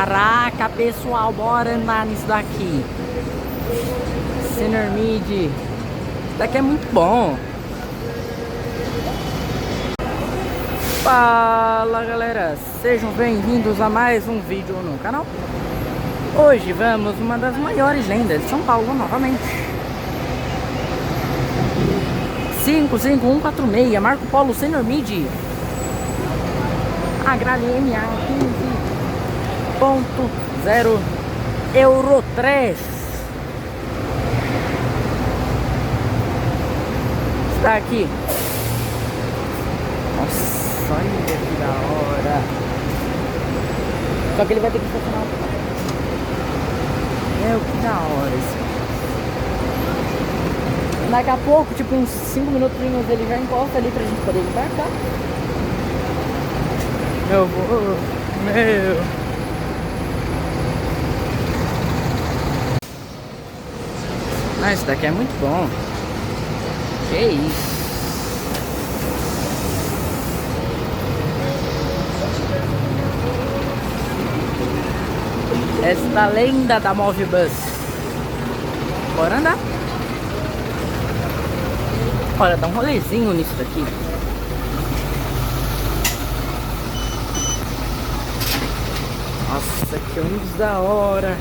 Caraca, pessoal, bora andar nisso daqui. Senior Mid. Isso daqui é muito bom. Fala, galera. Sejam bem-vindos a mais um vídeo no canal. Hoje vamos uma das maiores lendas de São Paulo novamente. 55146, Marco Polo Senior Mid. Agrale MA 15.0 Euro 3. Está aqui. Nossa, olha que da hora. Só que ele vai ter que estacionar. Meu, que da hora isso. Daqui a pouco, tipo uns 5 minutinhos, ele já encosta ali pra gente poder embarcar. Eu vou... Meu... Ah, esse daqui é muito bom. Que isso. Esta lenda da Movibus. Bora andar. Olha, dá um rolezinho nisso daqui. Nossa, que ônibus da hora.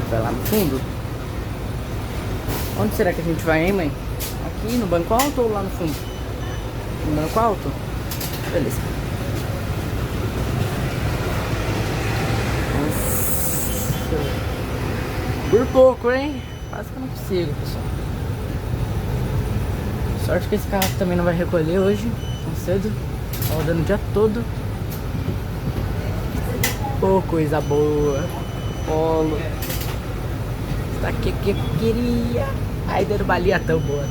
Vai lá no fundo. Onde será que a gente vai, hein, mãe? Aqui no banco alto ou lá no fundo? No banco alto? Beleza. Nossa. Por pouco, hein? Quase que eu não consigo, pessoal. Sorte que esse carro também não vai recolher hoje, tão cedo. Tá rodando o dia todo. Pô, coisa boa. Polo. Isso daqui que eu queria. Ai, dando balinha tão boa.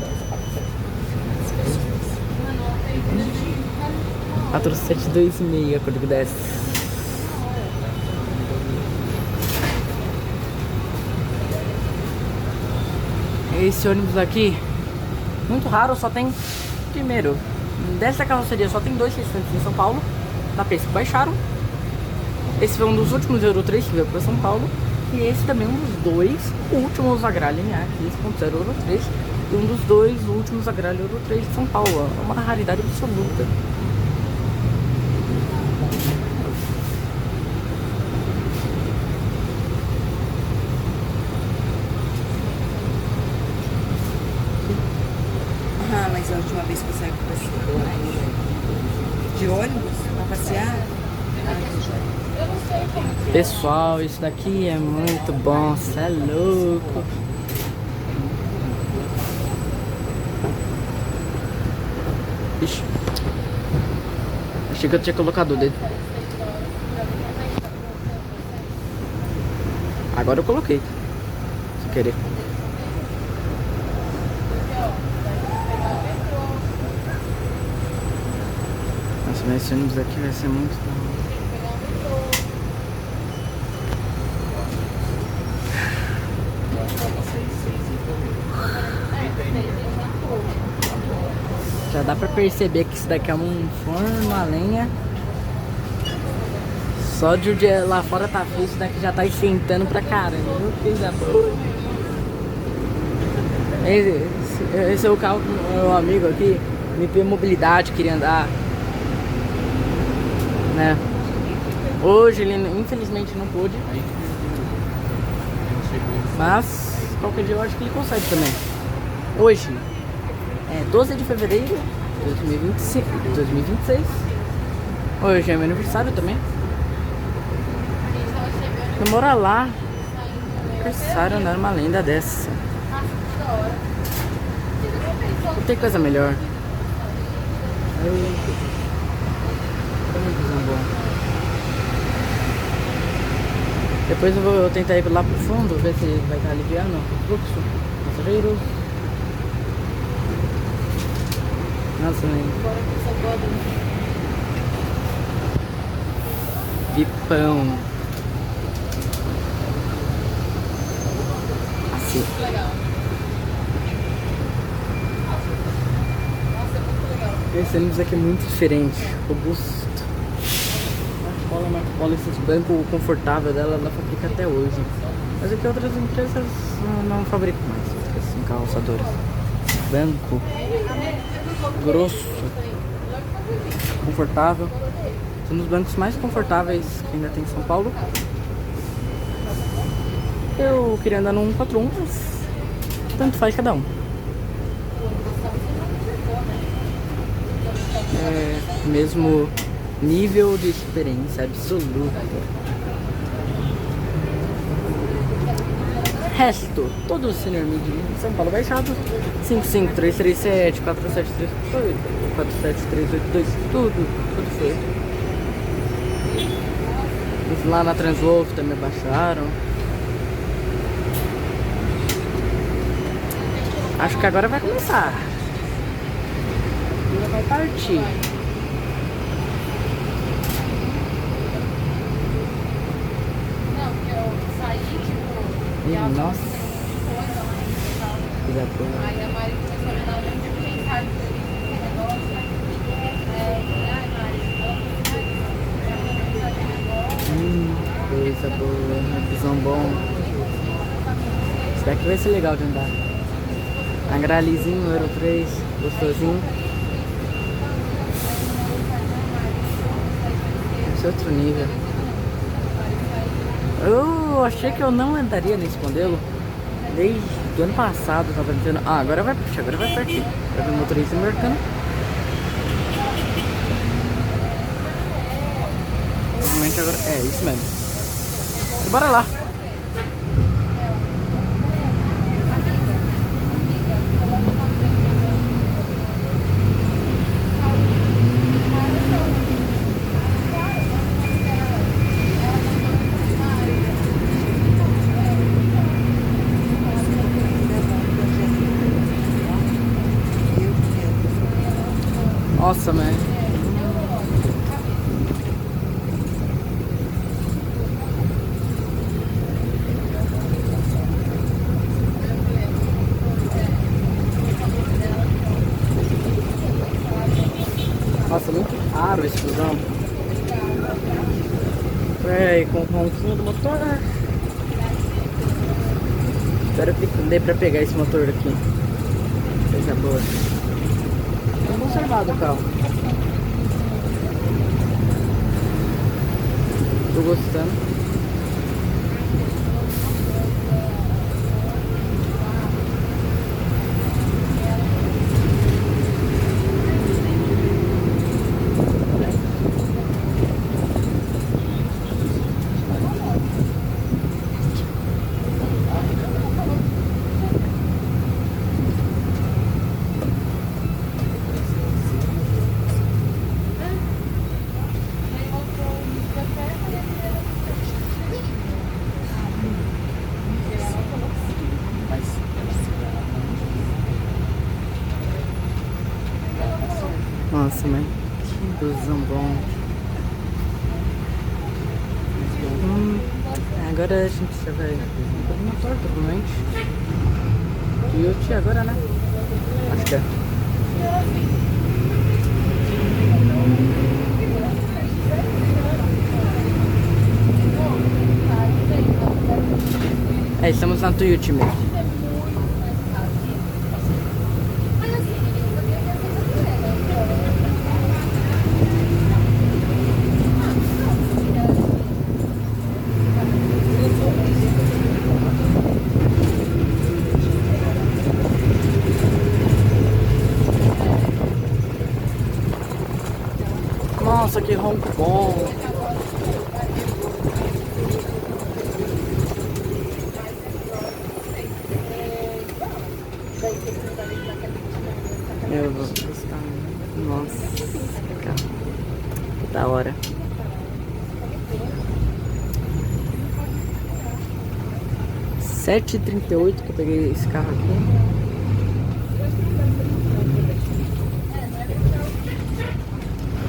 4726, código 10. Esse ônibus aqui, muito raro, só tem... Primeiro, dessa carroceria só tem 2 restantes em São Paulo. Da Pesca baixaram. Esse foi um dos últimos Euro 3 que veio para São Paulo. E esse também é um dos 2 últimos Agrale MA 15.0 Euro 3. E um dos 2 últimos Agrale Euro 3 de São Paulo. É uma raridade absoluta. Ah, mas a última vez que você passeou de ônibus pra passear? Pessoal, isso daqui é muito bom, cê é louco. Ixi. Achei que eu tinha colocado o dedo. Agora eu coloquei. Sem querer. Nossa, mas esse ônibus aqui vai ser muito bom. Já dá pra perceber que isso daqui é um forno a lenha. Só de o dia lá fora tá frio, isso daqui já tá esquentando pra caramba. Meu coisa boa. Esse é o carro do meu amigo aqui, MP Mobilidade, queria andar, né? Hoje ele infelizmente não pôde, mas qualquer dia eu acho que ele consegue também. Hoje é 12 de fevereiro de 2026. Hoje é meu aniversário também. Demora lá. Aniversário não era uma lenda dessa. Não tem coisa melhor. Depois eu vou tentar ir lá pro fundo, ver se vai estar aliviando o fluxo. Passageiros. Nossa, né? Pipão. Esse ônibus aqui é muito diferente, robusto. Marco Polo, esses bancos confortáveis dela, ela fabrica até hoje. Mas aqui outras empresas não fabricam mais, outras encalçadoras. Banco grosso, confortável. São os bancos mais confortáveis que ainda tem em São Paulo. Eu queria andar num 141, mas tanto faz cada um. É mesmo nível de experiência absoluta. Resto, todo o Senior Mid em São Paulo baixado, 55337, 4738, 47382, tudo foi. Os lá na Transwolf também baixaram. Acho que agora vai começar. Agora vai partir. Nossa. Aí a Mari começou a me dar um monte de mensagem do negócio. Coisa boa, visão bom. Isso daqui vai ser legal de andar. Agralizinho, Euro 3, gostosinho. Esse é outro nível. Eu achei que eu não andaria nesse modelo desde o ano passado. Eu tava dizendo, agora vai partir, agora vai partir. Vai ver o motorista marcando. Provavelmente agora é isso mesmo. E bora lá. Nossa, man. Nossa, muito raro esse busão. Com o ronquinho do motor. Espero que dê pra pegar esse motor aqui. Coisa boa. Bem conservado o carro. Tô gostando. Nossa, mãe, que busão bom. Agora a gente já vai pôr o motor, provavelmente. Toyota agora, né? Acho que é. Estamos na Toyota mesmo. Nossa, que ronco bom. Eu vou buscar. Nossa, que carro. Que da hora. R$7,38 que eu peguei esse carro aqui.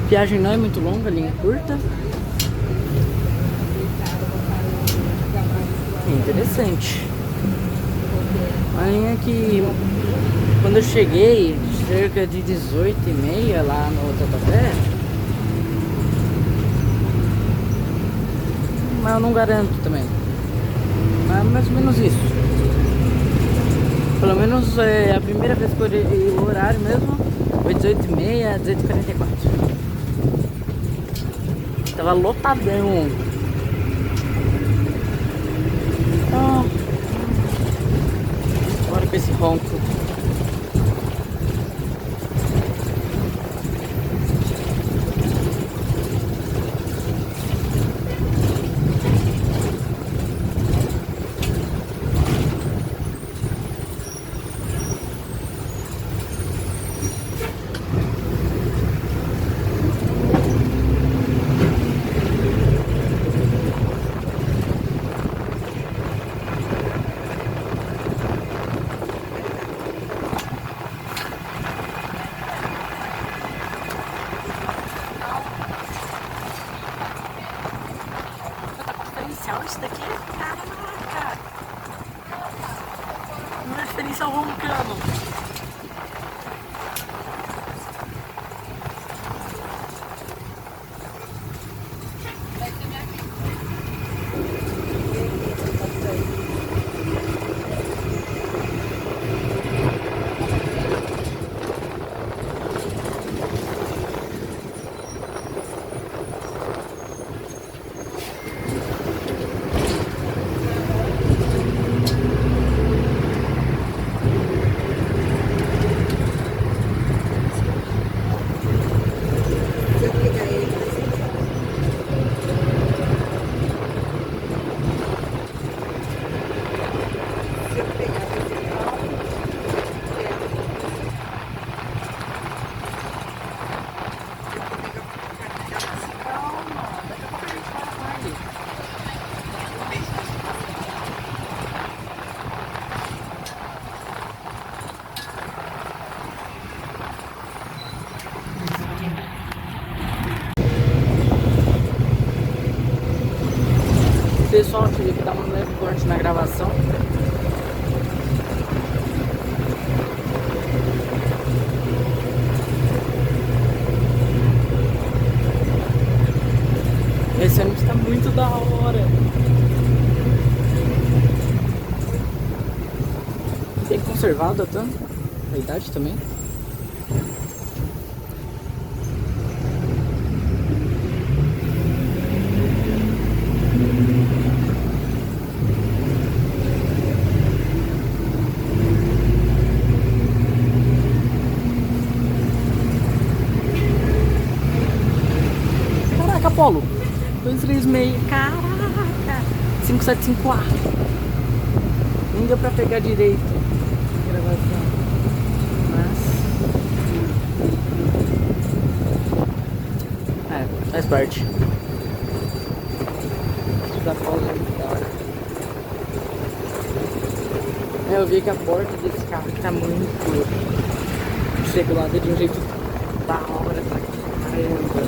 Viagem não é muito longa, linha curta. É interessante. Aí que quando eu cheguei, cerca de 18h30 lá no Tatuapé, mas eu não garanto também. Mas mais ou menos isso. Pelo menos a primeira vez que eu olhei o horário mesmo foi 18h30, 18h44. Tava lotadão. Então, bora com esse ronco. Isso daqui, caraca! Uma referência ao roncano. Se eu pegar ele, se eu pegar Pessoal, tive que dar um leve corte na gravação. Esse ônibus tá muito da hora. Bem conservado até. A idade também. Caraca, Apolo. 236. Caraca. 575A. Nem deu pra pegar direito a gravação. Mas faz parte. Da pausa é muito da hora. Eu vi que a porta desse carro tá muito regulada de um jeito da hora pra caramba.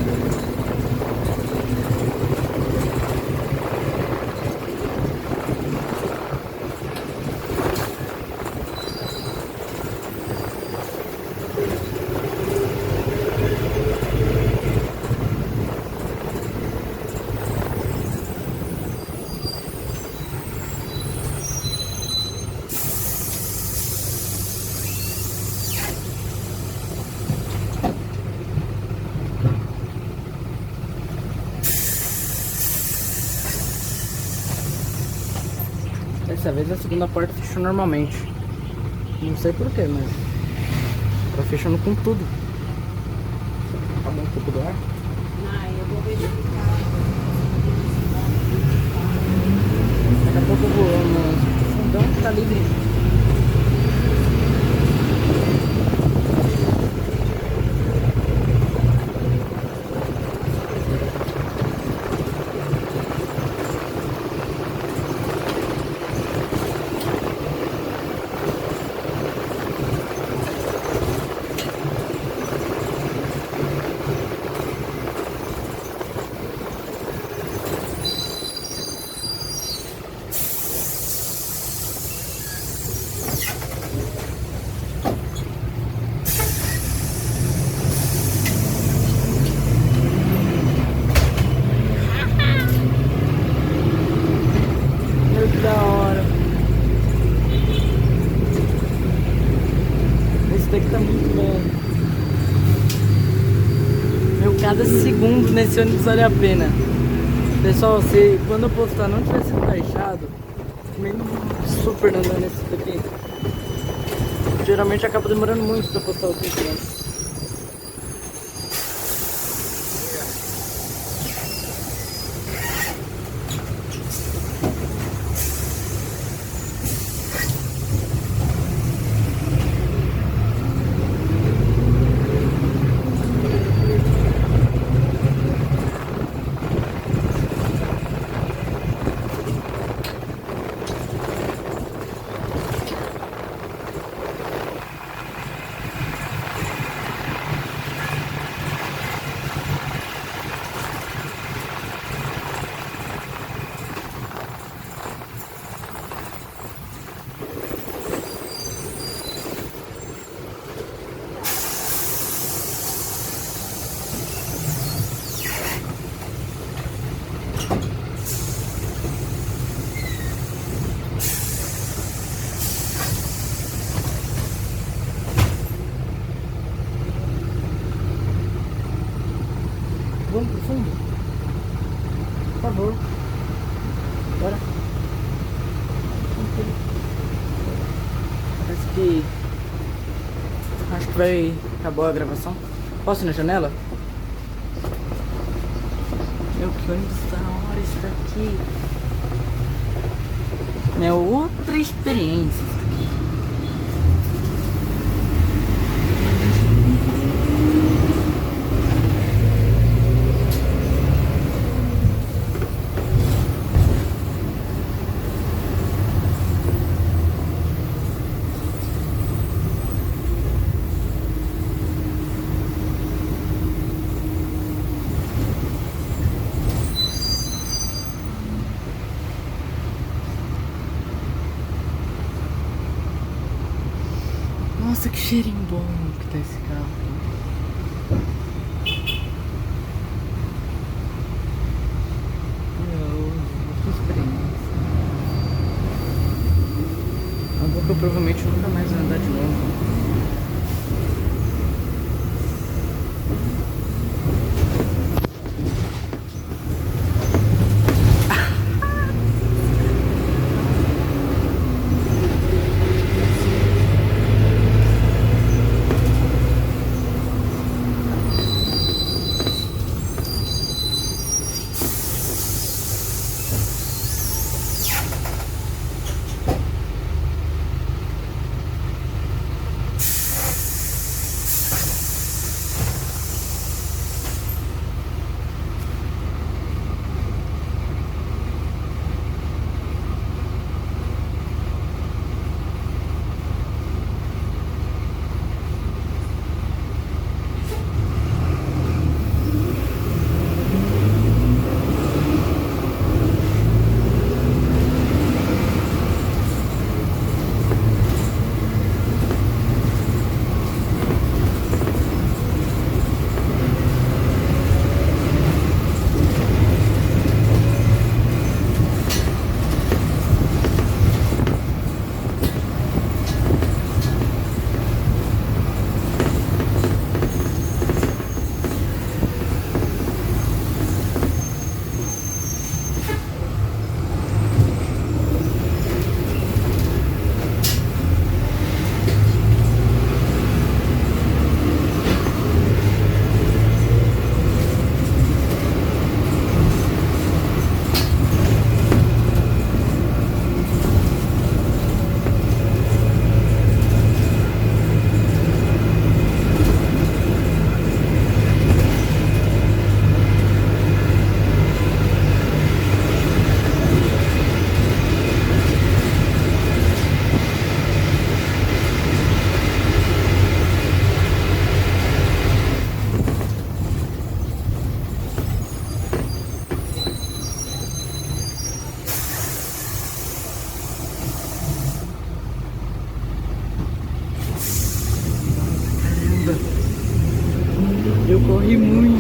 Dessa vez a segunda porta fechou normalmente. Não sei porquê, mas tá fechando com tudo. Acabou um pouco do ar. eu vou verificar. Daqui a pouco eu vou no fundão que tá livre. segundos nesse ônibus vale a pena. Pessoal, se quando eu postar não tiver sido baixado, recomendo super não andar nesse daqui. Geralmente acaba demorando muito pra postar o vídeo, né? Vamos pro fundo? Por favor. Bora. Parece que... Acho que vai... Acabou a gravação. Posso ir na janela? Meu, que ônibus da hora isso daqui. É outra experiência isso daqui. Nossa, que cheirinho bom que tá esse carro. Que experiência. A boca provavelmente nunca mais vai andar de novo. Eu corri muito.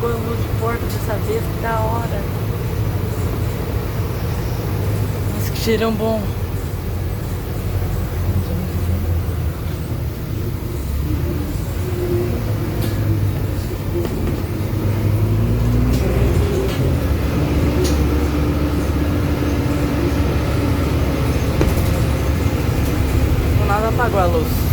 apagou a luz do porto dessa vez, que da hora. Nossa, que cheirão bom. Do nada apagou a luz.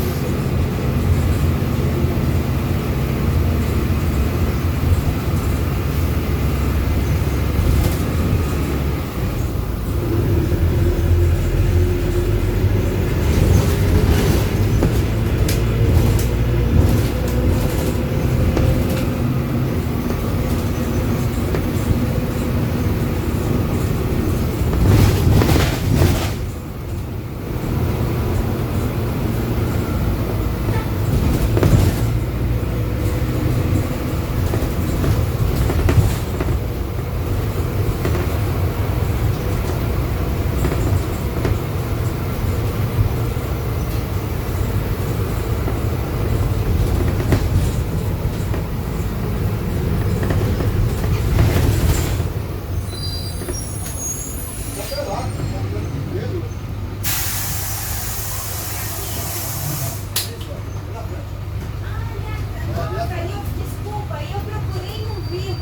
Desculpa, eu procurei não vi.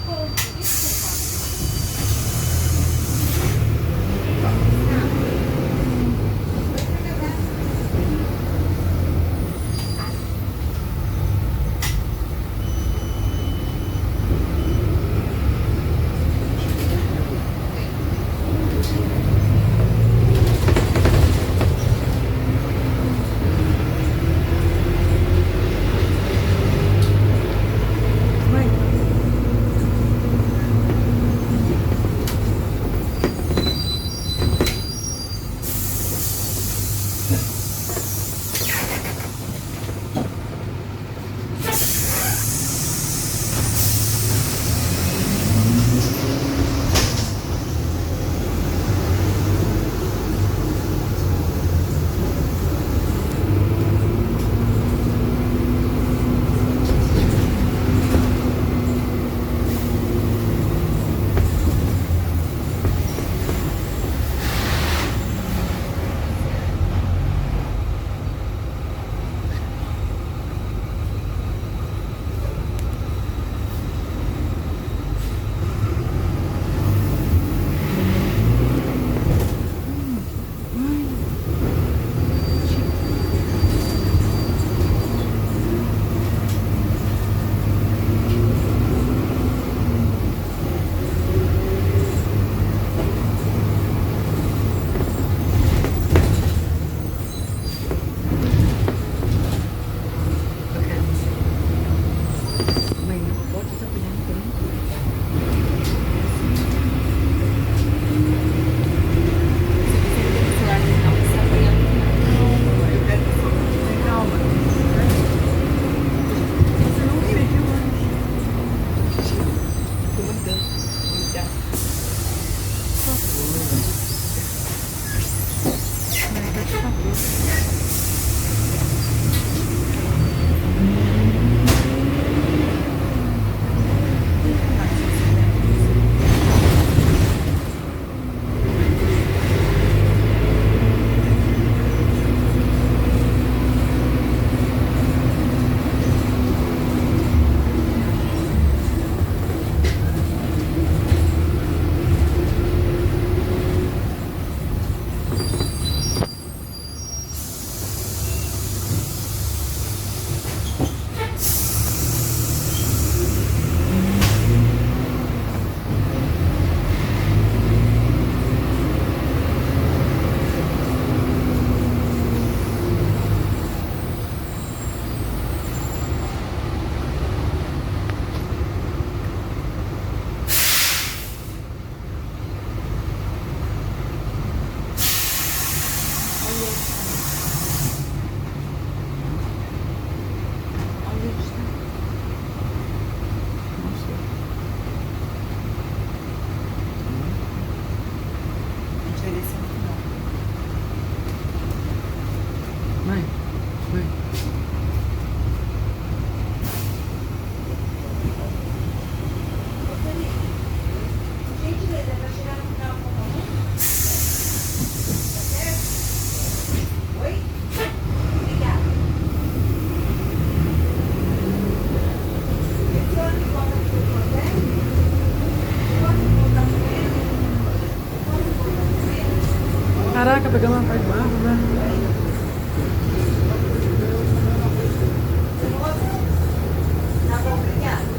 Desculpa. pegando uma parte de barro, né? Tá bom, obrigada.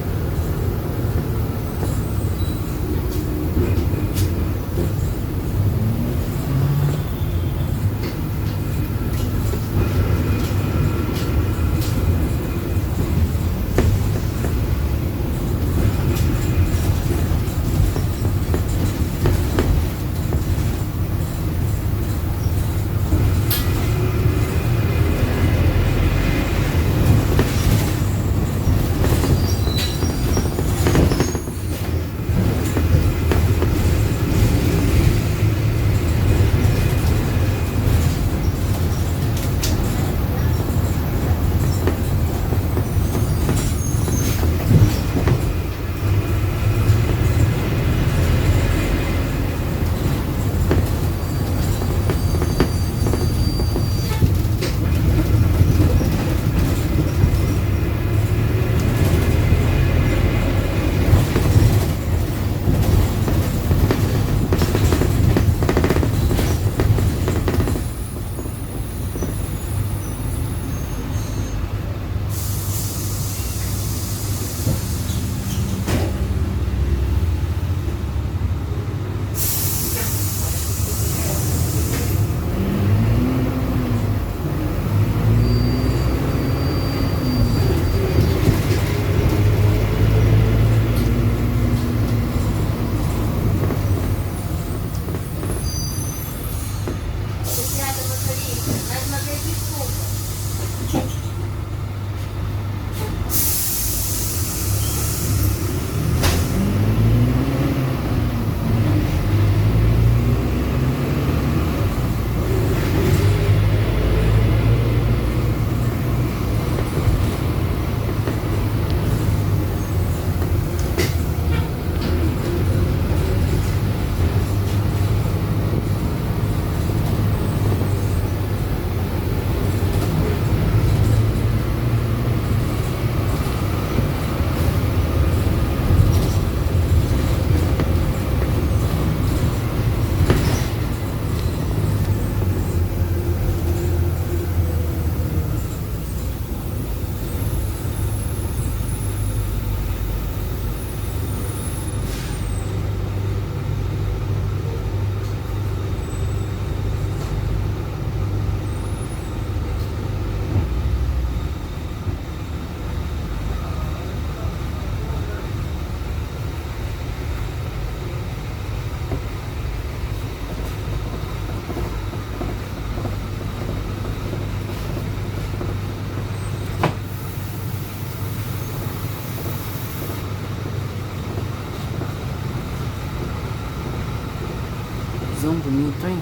Design bonito, hein?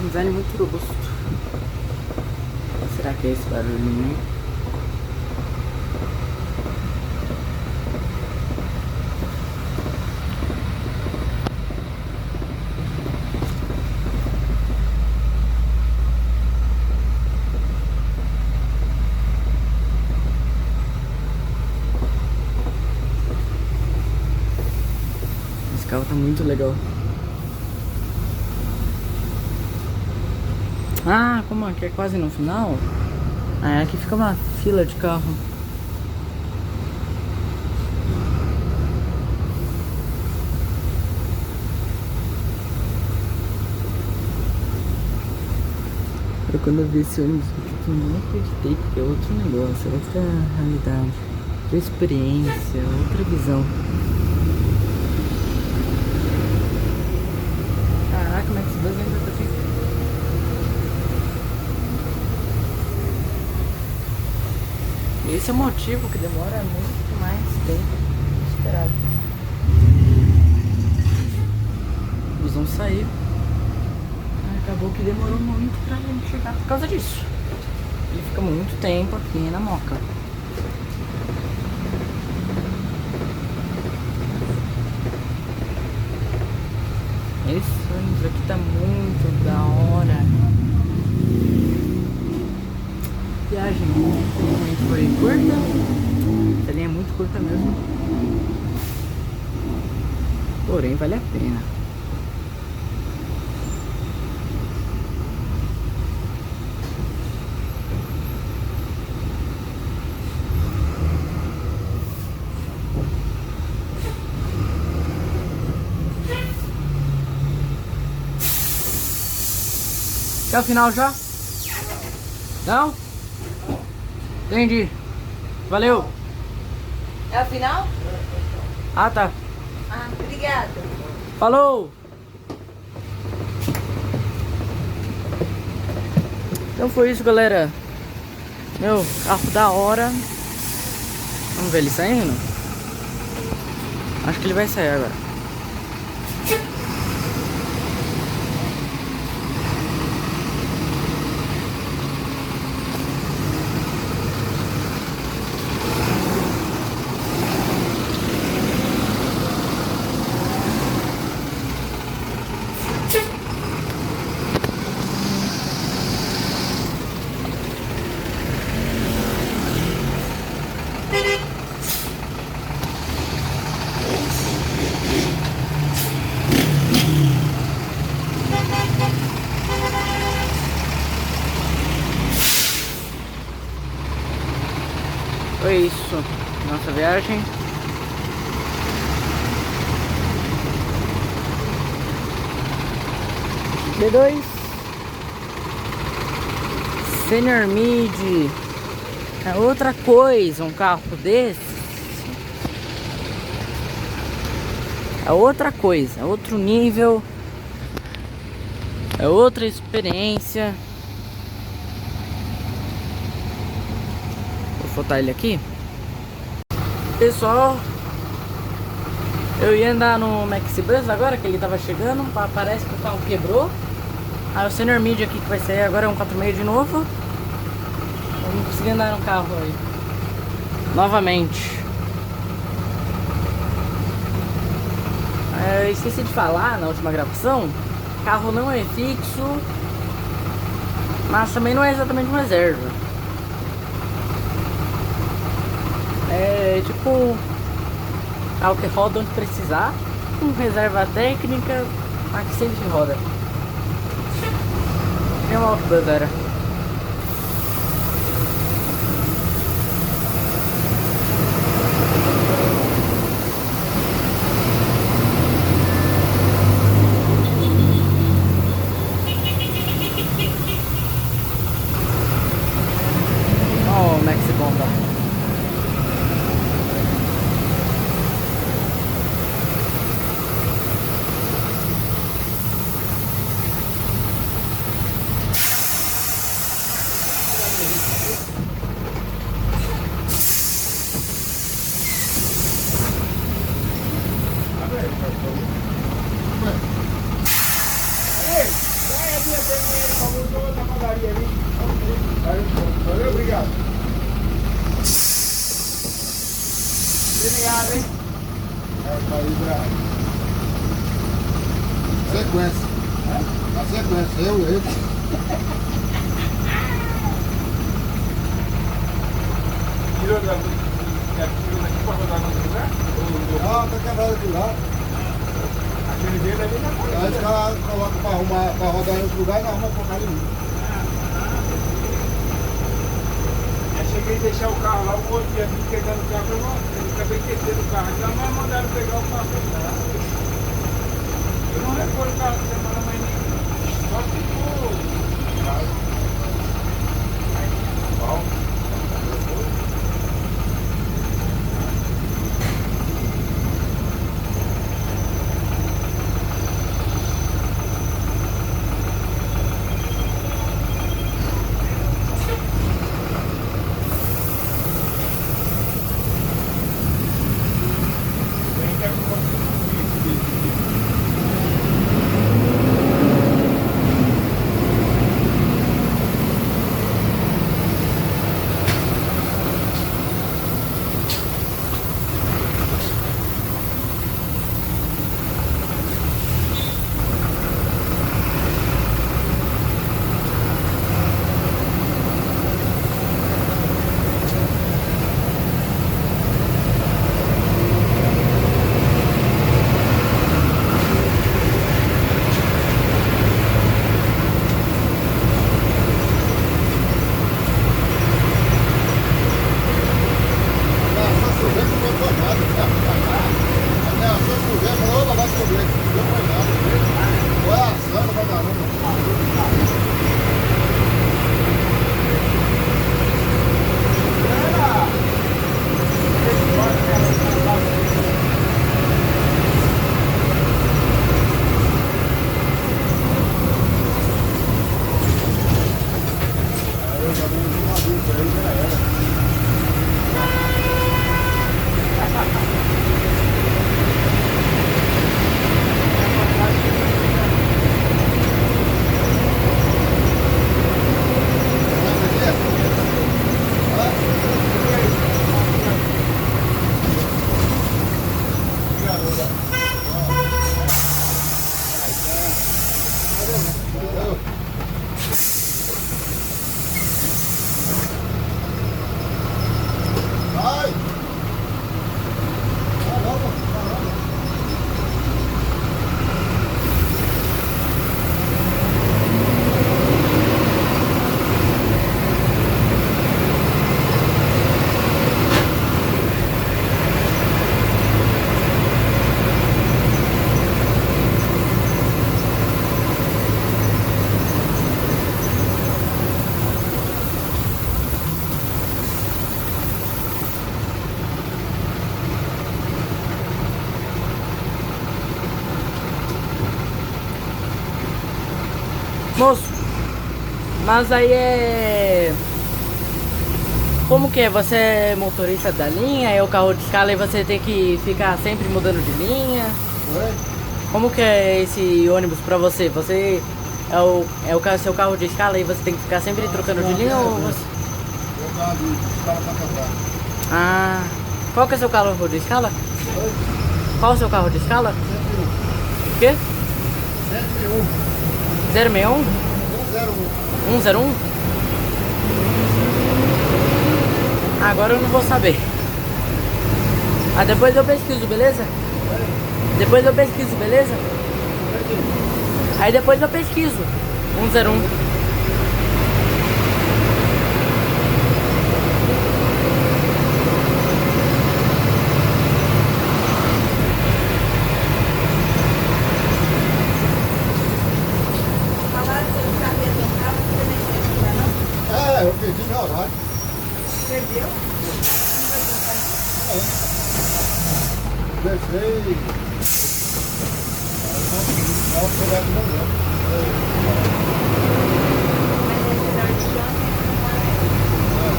Um design muito robusto. Será que é esse barulhinho, hein? Esse carro tá muito legal. Ah, como aqui é quase no final, aqui fica uma fila de carro. Eu quando eu vi esse ônibus aqui, eu não acreditei, porque é outro negócio, é outra realidade, outra experiência, outra visão. Caraca, mas esses dois ainda tá aqui. Esse é o motivo que demora muito mais tempo do que esperado. Eles vão sair. Acabou que demorou muito pra gente chegar por causa disso. Ele fica muito tempo aqui na Moca. Esse ônibus aqui tá muito da hora. Viagem infelizmente foi curta. Essa linha é muito curta mesmo. Porém vale a pena. Até o final já? Não? Entendi. Valeu. É o final? Ah, tá. Ah, obrigada. Falou! Então foi isso, galera. Meu, carro da hora. Vamos ver ele saindo? Acho que ele vai sair agora. Foi isso, nossa viagem. B2 Senior Mid é outra coisa, um carro desse é outra coisa, é outro nível, é outra experiência. Vou botar ele aqui. Pessoal, eu ia andar no Maxibus agora, que ele tava chegando. Parece que o carro quebrou. Aí o Senior Mid aqui que vai sair agora é um 4.6 de novo. Eu não consegui andar no carro aí novamente. Eu esqueci de falar na última gravação, o carro não é fixo, mas também não é exatamente um reserva. É tipo carro que roda onde precisar, com reserva técnica, mas que sempre roda. É uma Outbus, galera. Ó, o Maxi Bomba. Valeu, obrigado. Obrigado, hein? Sequência. A sequência, eu. Tirou daqui pra rodar no outro lugar? Ah, tá quebrado aqui lá. Aquele dele ali na Aí porta. os caras colocam pra arrumar, pra rodar em outro lugar e não arruma pra ali. Aí cheguei a deixar o carro lá, o outro ia vir pegando o carro, eu acabei esquecendo o carro. Então, mas mandaram pegar o carro. Eu não recolho o carro semana, mas nem. Só ficou. Bom. isso aí já era. Vai! Vai logo, vai logo. Moço, mas aí é... Como que é? Você é motorista da linha, é o carro de escala e você tem que ficar sempre mudando de linha? Oi? Como que é esse ônibus pra você? Você seu carro de escala e você tem que ficar sempre trocando de linha ou você... Meu carro de cara pra comprar. Ah, qual que é seu carro de escala? Oi? Qual é o seu carro de escala? 101. O quê? 101. 061? 101. 101? Agora eu não vou saber. Ah, depois eu pesquiso, beleza? Depois eu pesquiso, beleza? Aí depois eu pesquiso. 101. Falaram que eu sabia tocar, mas você nem tinha não? É, eu perdi meu horário. Perdeu? Deixei. Não, pegar de novo. Mas esse horário de janta não é.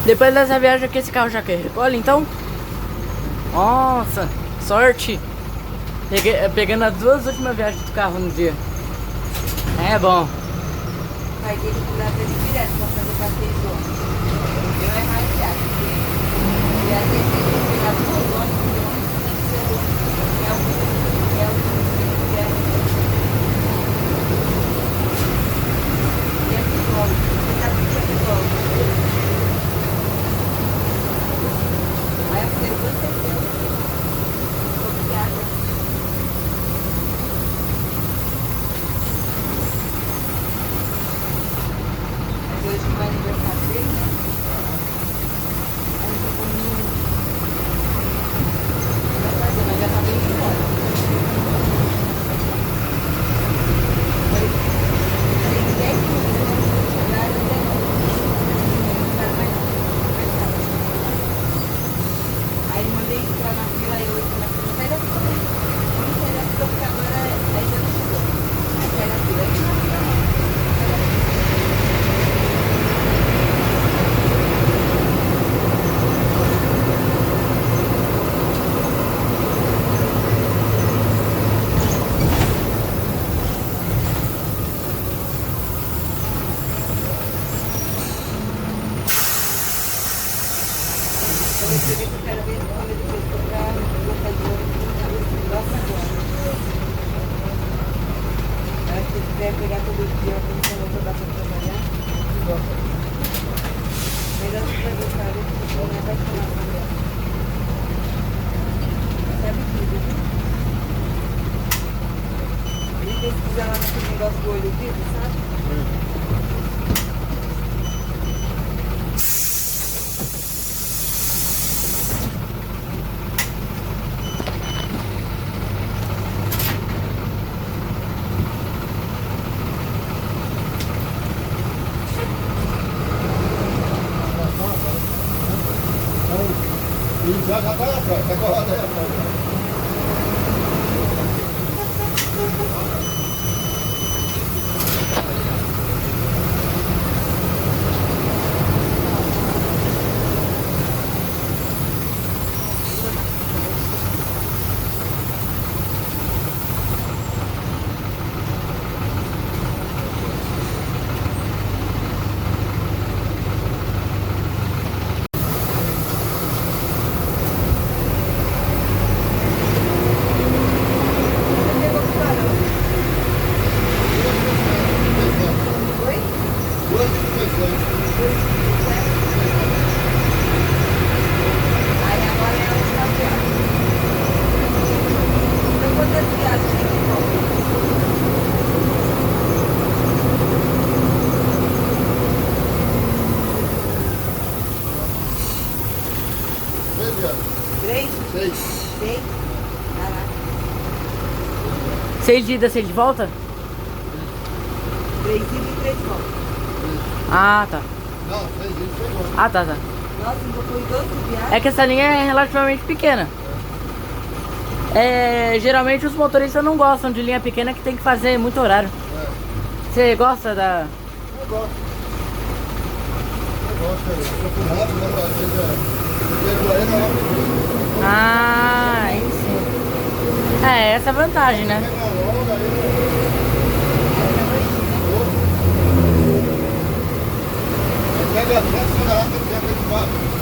Depois dessa viagem aqui, esse carro já quer recolhe, então? Nossa, sorte! Pegando as duas últimas viagens do carro no dia. É bom. O pai dele mandava ele direto pra fazer passeio de ônibus. Eu é mais viagem. E às vezes ele pegava duas ônibus, e o ônibus tem que ser o ônibus, que é o que é episódio. Você sabe o que é episódio? Aí eu falei, você deu. Obrigada. Mas hoje não é aniversário dele, né? Aí eu tô comigo. Vai fazer, mas já tá bem embora. Tem 10 minutos de chegada, até não quero mais tarde. Aí mandei entrar na fila, aí eu entro na fila, sai da fila. Não sai da fila, porque agora ainda não chegou. Aí sai da fila, entra na fila, sai da fila. Eu recebi que eu quero ver quando ele fez comprar roupa de ouro, nossa agora. Aí se quiser pegar todo dia, quando você não for dar pra trabalhar, gosta. Melhor do que aniversário, porque não vai falar com ela. Sabe tudo, né? Ele pesquisar lá naquele negócio do olho vivo, sabe? Já tá aí atrás, tá colado aí atrás. Aí agora é a última viagem. Então quantas viagens tem que voltar? Três? Seis. Seis? Caraca. 6 de ida, 6 de volta? 3 idas e 3 voltas. Ah, tá. Não, 6 dias, 6 horas. Ah, tá, tá. Nossa, então foi 12 viagens. É que essa linha é relativamente pequena. É, geralmente os motoristas não gostam de linha pequena que tem que fazer muito horário. Você gosta da... Eu gosto. Eu fui rápido, né? Às vezes Ah, aí sim. É, essa é a vantagem, né? Pega a frente, chega lá, tem que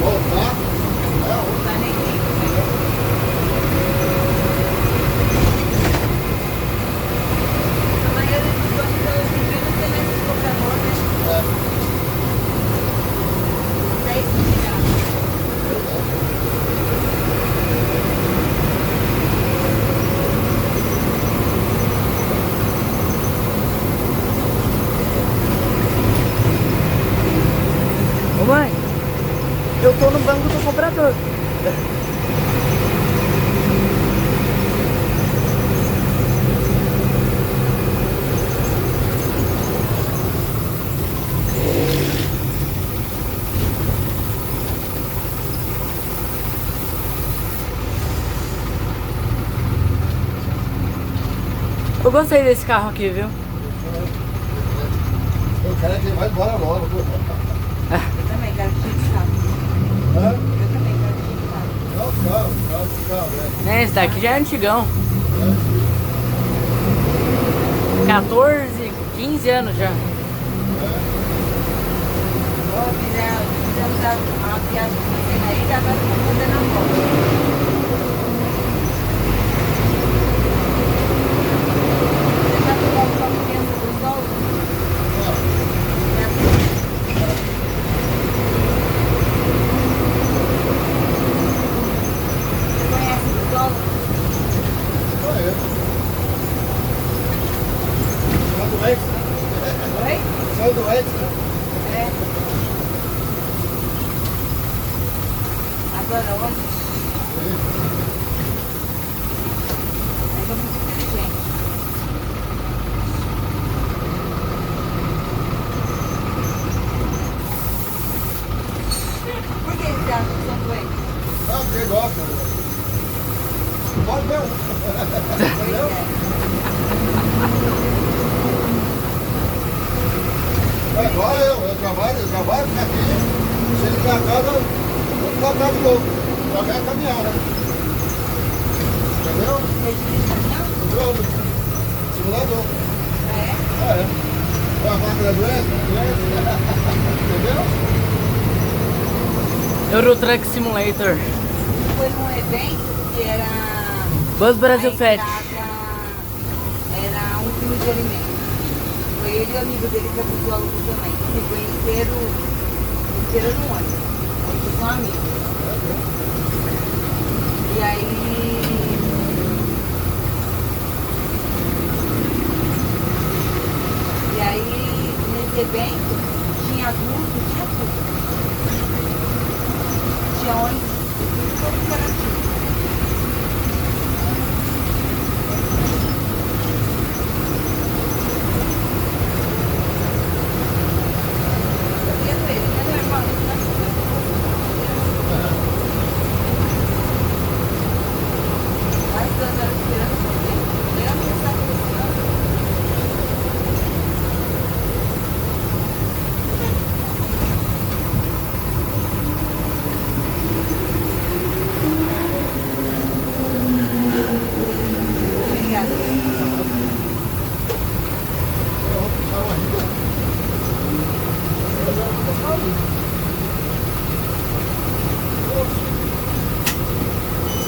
voltar. Não dá nem tempo, né? A maioria dos ônibus eu vivendo tem esse cobrador, né? 10 viagens. Ô mãe, eu tô no banco do comprador. Eu gostei desse carro aqui, viu? Eu quero que ele vá embora logo. Eu também quero que chegue carro. Hã? Eu também quero que chegue carro. Não, carro, né? É, esse daqui já é antigão. 14, 15 anos já. Ó, fizemos a viagem que você na ida, agora estamos fazendo a volta. Você já pegou com a criança do sol? Você conhece o sol? São doentes, né? Oi? São doentes, né? É. Agora onde? É muito inteligente. Por que eles acham que são doentes? Não, porque gosta. Pode mesmo. Entendeu? Agora eu trabalho aqui. Se ele pra casa, eu vou colocar de novo. Jogar a caminhada. Entendeu? Você dirige caminhão? Entendeu? Simulador. É? É. A máquina doente. Entendeu? Eurotruck Simulator. Foi num evento que era... Bus Brasil a Fest. entrada era um quilo de alimento. Foi ele e o amigo dele que é biólogo também. Se conheceram no ônibus. Eles são amigos. E aí... E aí, nesse evento, tinha adulto, tinha tudo. Tinha ônibus, tudo cooperativo. Eu vendo ele, não é normal, não é?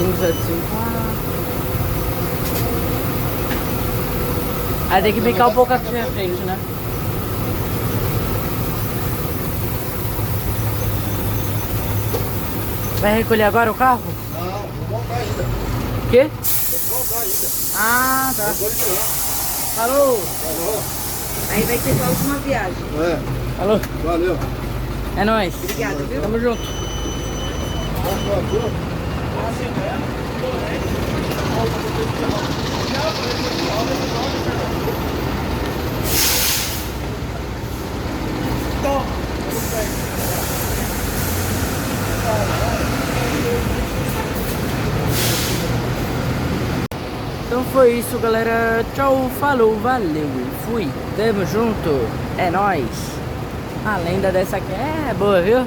575. Aí tem que brincar um pouco aqui na frente, né? Vai recolher agora o carro? Não, vou voltar ainda. O quê? Tem que voltar ainda. Ah, tá. Depois de lá. Falou! Falou. Aí vai ser sua última viagem. É, Falou! valeu. É nóis! Obrigada, viu? Tamo junto! Vamos pra tua. Então foi isso, galera. Tchau, falou, valeu e fui. Tamo junto. É nóis. A lenda dessa aqui é boa, viu?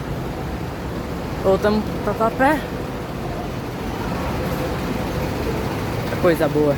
Voltamos pro Tatuapé. Coisa boa.